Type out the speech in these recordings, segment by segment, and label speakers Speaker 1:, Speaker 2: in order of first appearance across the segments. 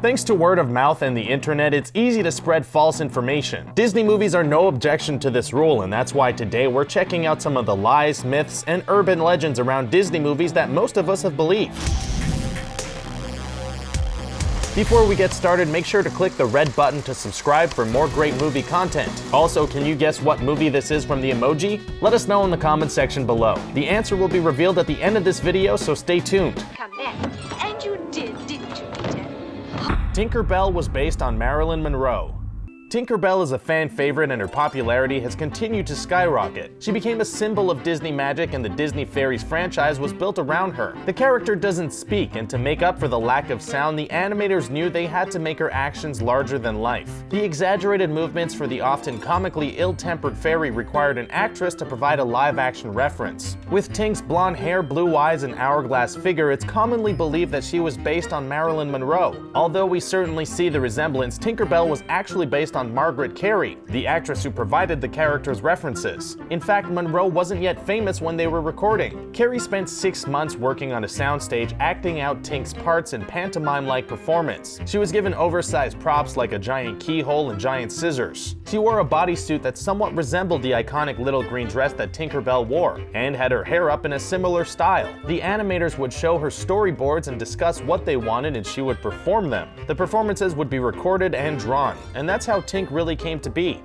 Speaker 1: Thanks to word of mouth and the internet, it's easy to spread false information. Disney movies are no objection to this rule, and that's why today we're checking out some of the lies, myths, and urban legends around Disney movies that most of us have believed. Before we get started, make sure to click the red button to subscribe for more great movie content. Also, can you guess what movie this is from the emoji? Let us know in the comment section below. The answer will be revealed at the end of this video, so stay tuned.
Speaker 2: Come back. And you didn't you, Peter?
Speaker 1: Tinkerbell was based on Marilyn Monroe. Tinkerbell is a fan favorite and her popularity has continued to skyrocket. She became a symbol of Disney magic and the Disney Fairies franchise was built around her. The character doesn't speak, and to make up for the lack of sound, the animators knew they had to make her actions larger than life. The exaggerated movements for the often comically ill-tempered fairy required an actress to provide a live-action reference. With Tink's blonde hair, blue eyes, and hourglass figure, it's commonly believed that she was based on Marilyn Monroe. Although we certainly see the resemblance, Tinkerbell was actually based on Margaret Carey, the actress who provided the character's references. In fact, Monroe wasn't yet famous when they were recording. Carey spent 6 months working on a soundstage acting out Tink's parts in pantomime-like performance. She was given oversized props like a giant keyhole and giant scissors. She wore a bodysuit that somewhat resembled the iconic little green dress that Tinkerbell wore, and had her hair up in a similar style. The animators would show her storyboards and discuss what they wanted, and she would perform them. The performances would be recorded and drawn, and that's how Tink really came to be.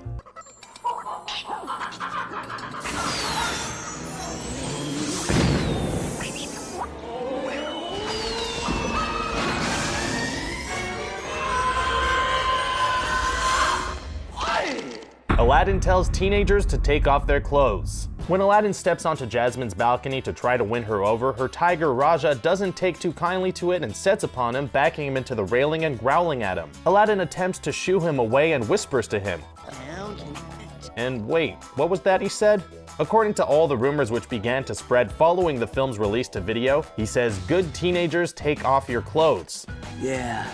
Speaker 1: Aladdin tells teenagers to take off their clothes. When Aladdin steps onto Jasmine's balcony to try to win her over, her tiger Raja doesn't take too kindly to it and sets upon him, backing him into the railing and growling at him. Aladdin attempts to shoo him away and whispers to him. And wait, what was that he said? According to all the rumors which began to spread following the film's release to video, he says, "Good teenagers, take off your clothes."
Speaker 3: Yeah.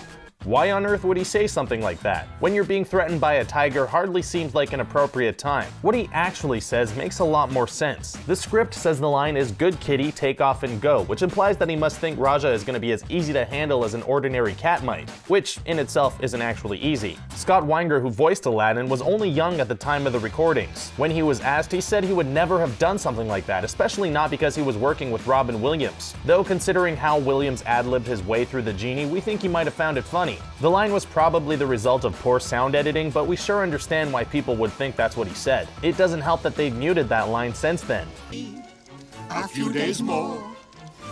Speaker 1: Why on earth would he say something like that? When you're being threatened by a tiger hardly seems like an appropriate time. What he actually says makes a lot more sense. The script says the line is "Good kitty, take off and go," which implies that he must think Raja is going to be as easy to handle as an ordinary cat might, which in itself isn't actually easy. Scott Weinger, who voiced Aladdin, was only young at the time of the recordings. When he was asked, he said he would never have done something like that, especially not because he was working with Robin Williams. Though considering how Williams ad-libbed his way through the genie, we think he might have found it funny. The line was probably the result of poor sound editing, but we sure understand why people would think that's what he said. It doesn't help that they've muted that line since then.
Speaker 4: A few days more,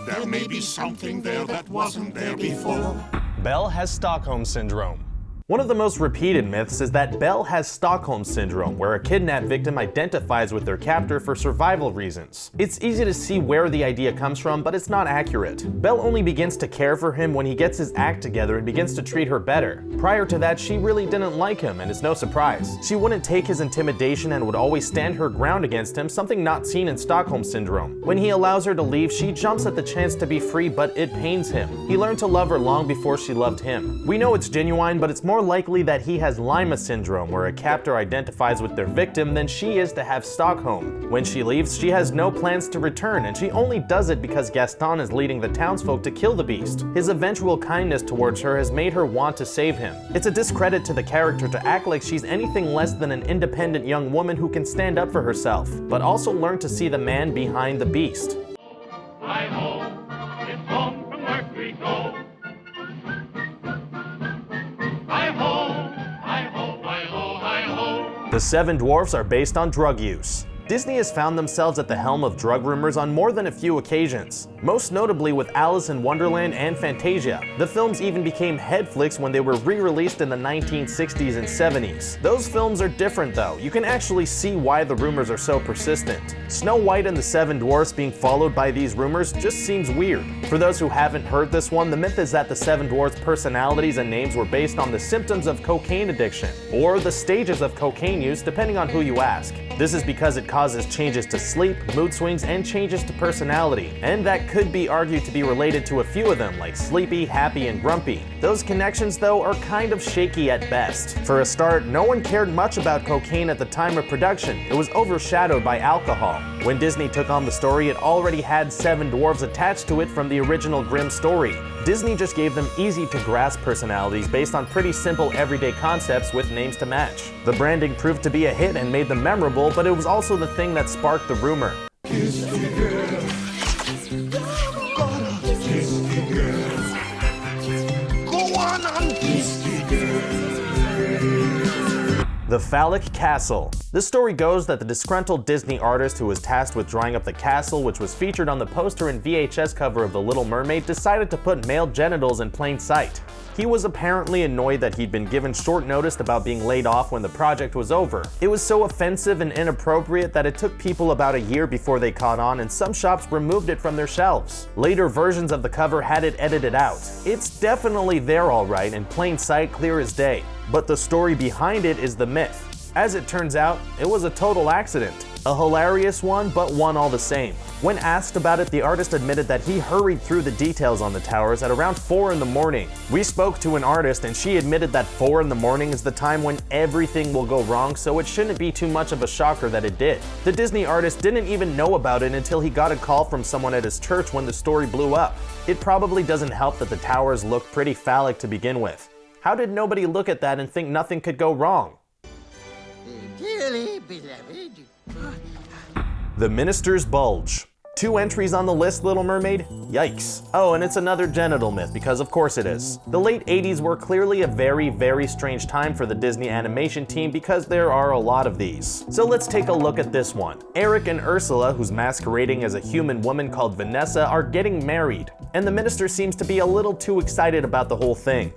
Speaker 4: there may be something there that wasn't there before.
Speaker 1: Belle has Stockholm Syndrome. One of the most repeated myths is that Belle has Stockholm Syndrome, where a kidnapped victim identifies with their captor for survival reasons. It's easy to see where the idea comes from, but it's not accurate. Belle only begins to care for him when he gets his act together and begins to treat her better. Prior to that, she really didn't like him, and it's no surprise. She wouldn't take his intimidation and would always stand her ground against him, something not seen in Stockholm Syndrome. When he allows her to leave, she jumps at the chance to be free, but it pains him. He learned to love her long before she loved him. We know it's genuine, but it's more likely that he has Lima syndrome, where a captor identifies with their victim, than she is to have Stockholm. When she leaves, she has no plans to return, and she only does it because Gaston is leading the townsfolk to kill the beast. His eventual kindness towards her has made her want to save him. It's a discredit to the character to act like she's anything less than an independent young woman who can stand up for herself, but also learn to see the man behind the beast. The Seven Dwarfs are based on drug use. Disney has found themselves at the helm of drug rumors on more than a few occasions, most notably with Alice in Wonderland and Fantasia. The films even became head flicks when they were re-released in the 1960s and 70s. Those films are different though. You can actually see why the rumors are so persistent. Snow White and the Seven Dwarfs being followed by these rumors just seems weird. For those who haven't heard this one, the myth is that the Seven Dwarfs' personalities and names were based on the symptoms of cocaine addiction, or the stages of cocaine use depending on who you ask. This is because it causes changes to sleep, mood swings, and changes to personality, and that could be argued to be related to a few of them, like sleepy, happy, and grumpy. Those connections, though, are kind of shaky at best. For a start, no one cared much about cocaine at the time of production. It was overshadowed by alcohol. When Disney took on the story, it already had seven dwarves attached to it from the original Grimm story. Disney just gave them easy-to-grasp personalities based on pretty simple everyday concepts with names to match. The branding proved to be a hit and made them memorable, but it was also the thing that sparked the rumor.
Speaker 4: Kiss the girl. Kiss the girl. Go on and kiss the girl.
Speaker 1: The Phallic Castle. The story goes that the disgruntled Disney artist who was tasked with drawing up the castle, which was featured on the poster and VHS cover of The Little Mermaid, decided to put male genitals in plain sight. He was apparently annoyed that he'd been given short notice about being laid off when the project was over. It was so offensive and inappropriate that it took people about a year before they caught on, and some shops removed it from their shelves. Later versions of the cover had it edited out. It's definitely there alright, in plain sight, clear as day. But the story behind it is the myth. As it turns out, it was a total accident. A hilarious one, but one all the same. When asked about it, the artist admitted that he hurried through the details on the towers at around 4 in the morning. We spoke to an artist and she admitted that 4 in the morning is the time when everything will go wrong, so it shouldn't be too much of a shocker that it did. The Disney artist didn't even know about it until he got a call from someone at his church when the story blew up. It probably doesn't help that the towers look pretty phallic to begin with. How did nobody look at that and think nothing could go wrong?
Speaker 3: Dearly beloved.
Speaker 1: The Minister's Bulge. 2 entries on the list, Little Mermaid? Yikes. Oh, and it's another genital myth, because of course it is. The late 80s were clearly a very, very strange time for the Disney animation team because there are a lot of these. So let's take a look at this one. Eric and Ursula, who's masquerading as a human woman called Vanessa, are getting married, and the minister seems to be a little too excited about the whole thing.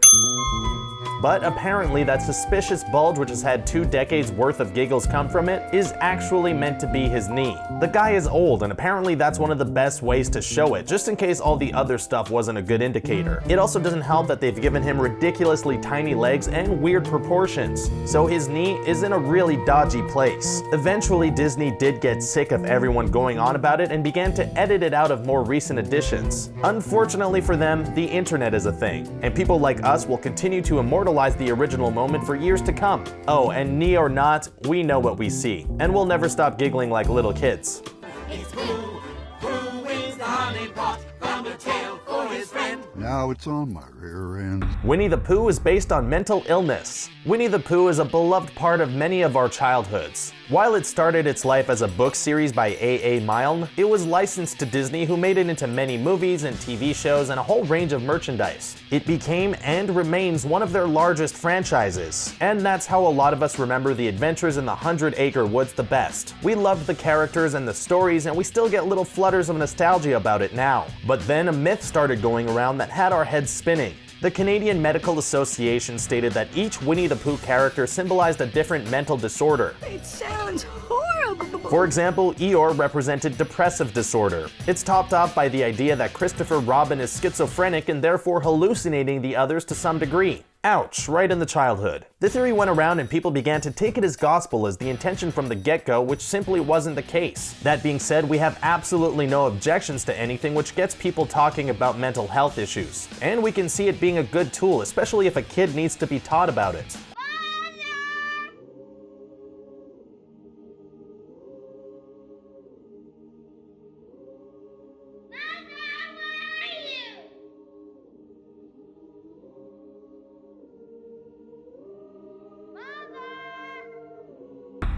Speaker 1: But apparently that suspicious bulge, which has had 2 decades worth of giggles come from it, is actually meant to be his knee. The guy is old, and apparently that's one of the best ways to show it, just in case all the other stuff wasn't a good indicator. It also doesn't help that they've given him ridiculously tiny legs and weird proportions, so his knee is in a really dodgy place. Eventually Disney did get sick of everyone going on about it and began to edit it out of more recent editions. Unfortunately for them, the internet is a thing, and people like us will continue to immortalize the original moment for years to come. Oh, and knee or not, we know what we see, and we'll never stop giggling like little kids.
Speaker 5: It's Pooh. Pooh wins the honey pot from a tail for his friend.
Speaker 4: Now it's on my rear end.
Speaker 1: Winnie the Pooh is based on mental illness. Winnie the Pooh is a beloved part of many of our childhoods. While it started its life as a book series by A.A. Milne, it was licensed to Disney, who made it into many movies and TV shows and a whole range of merchandise. It became and remains one of their largest franchises. And that's how a lot of us remember the adventures in the 100-acre woods the best. We loved the characters and the stories, and we still get little flutters of nostalgia about it now. But then a myth started going around that had our heads spinning. The Canadian Medical Association stated that each Winnie the Pooh character symbolized a different mental disorder.
Speaker 2: It sounds horrible.
Speaker 1: For example, Eeyore represented depressive disorder. It's topped off by the idea that Christopher Robin is schizophrenic and therefore hallucinating the others to some degree. Ouch, right in the childhood. The theory went around and people began to take it as gospel as the intention from the get-go, which simply wasn't the case. That being said, we have absolutely no objections to anything which gets people talking about mental health issues. And we can see it being a good tool, especially if a kid needs to be taught about it.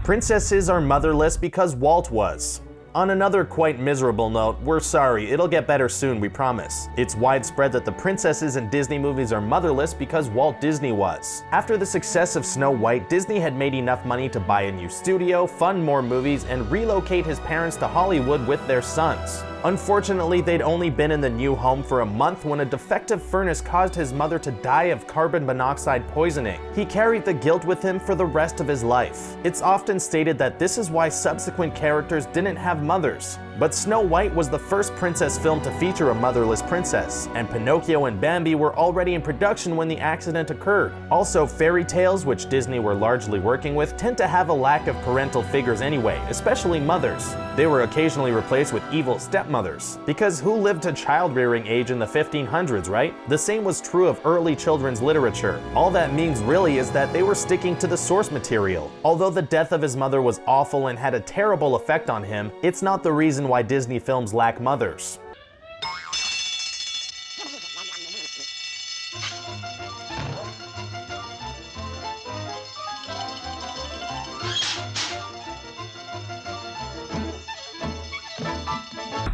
Speaker 1: Princesses are motherless because Walt was. On another quite miserable note, we're sorry, it'll get better soon, we promise. It's widespread that the princesses in Disney movies are motherless because Walt Disney was. After the success of Snow White, Disney had made enough money to buy a new studio, fund more movies, and relocate his parents to Hollywood with their sons. Unfortunately, they'd only been in the new home for a month when a defective furnace caused his mother to die of carbon monoxide poisoning. He carried the guilt with him for the rest of his life. It's often stated that this is why subsequent characters didn't have mothers. But Snow White was the first princess film to feature a motherless princess, and Pinocchio and Bambi were already in production when the accident occurred. Also, fairy tales, which Disney were largely working with, tend to have a lack of parental figures anyway, especially mothers. They were occasionally replaced with evil stepmothers, because who lived to child-rearing age in the 1500s, right? The same was true of early children's literature. All that means really is that they were sticking to the source material. Although the death of his mother was awful and had a terrible effect on him, it's not the reason why Disney films lack mothers.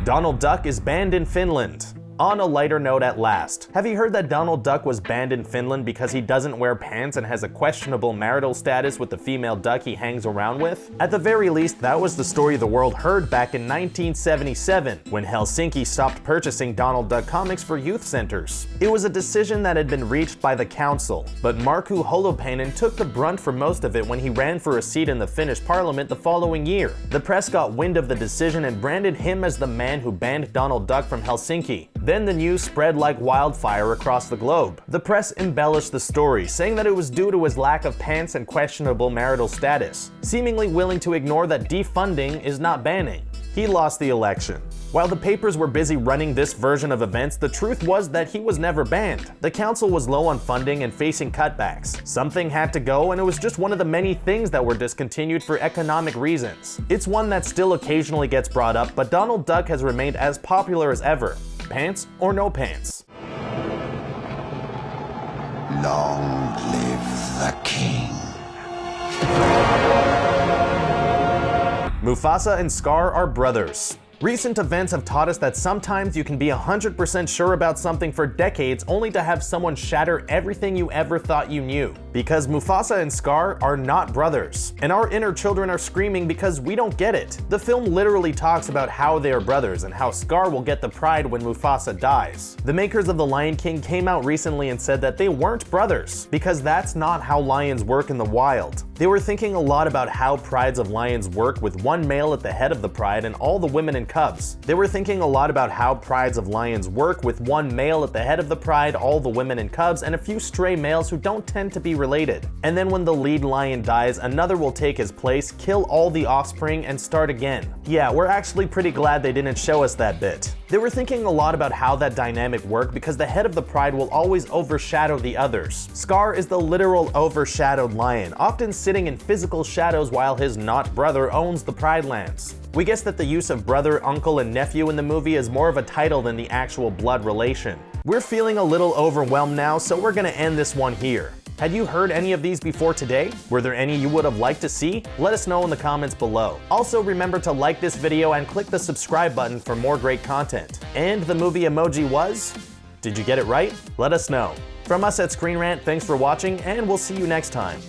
Speaker 1: Donald Duck is banned in Finland. On a lighter note at last, have you heard that Donald Duck was banned in Finland because he doesn't wear pants and has a questionable marital status with the female duck he hangs around with? At the very least, that was the story the world heard back in 1977, when Helsinki stopped purchasing Donald Duck comics for youth centers. It was a decision that had been reached by the council, but Markku Holopainen took the brunt for most of it when he ran for a seat in the Finnish parliament the following year. The press got wind of the decision and branded him as the man who banned Donald Duck from Helsinki. Then the news spread like wildfire across the globe. The press embellished the story, saying that it was due to his lack of pants and questionable marital status, seemingly willing to ignore that defunding is not banning. He lost the election. While the papers were busy running this version of events, the truth was that he was never banned. The council was low on funding and facing cutbacks. Something had to go, and it was just one of the many things that were discontinued for economic reasons. It's one that still occasionally gets brought up, but Donald Duck has remained as popular as ever. Pants or no pants?
Speaker 3: Long live the king.
Speaker 1: Mufasa and Scar are brothers. Recent events have taught us that sometimes you can be 100% sure about something for decades only to have someone shatter everything you ever thought you knew. Because Mufasa and Scar are not brothers, and our inner children are screaming because we don't get it. The film literally talks about how they are brothers and how Scar will get the pride when Mufasa dies. The makers of The Lion King came out recently and said that they weren't brothers, because that's not how lions work in the wild. They were thinking a lot about how prides of lions work with one male at the head of the pride and all the women and cubs. They were thinking a lot about how prides of lions work with one male at the head of the pride, all the women and cubs, and a few stray males who don't tend to be related. And then when the lead lion dies, another will take his place, kill all the offspring, and start again. Yeah, we're actually pretty glad they didn't show us that bit. They were thinking a lot about how that dynamic worked because the head of the pride will always overshadow the others. Scar is the literal overshadowed lion, often sitting in physical shadows while his not brother owns the pride lands. We guess that the use of brother, uncle, and nephew in the movie is more of a title than the actual blood relation. We're feeling a little overwhelmed now, so we're gonna end this one here. Had you heard any of these before today? Were there any you would have liked to see? Let us know in the comments below. Also, remember to like this video and click the subscribe button for more great content. And the movie emoji was? Did you get it right? Let us know. From us at Screen Rant, thanks for watching, and we'll see you next time.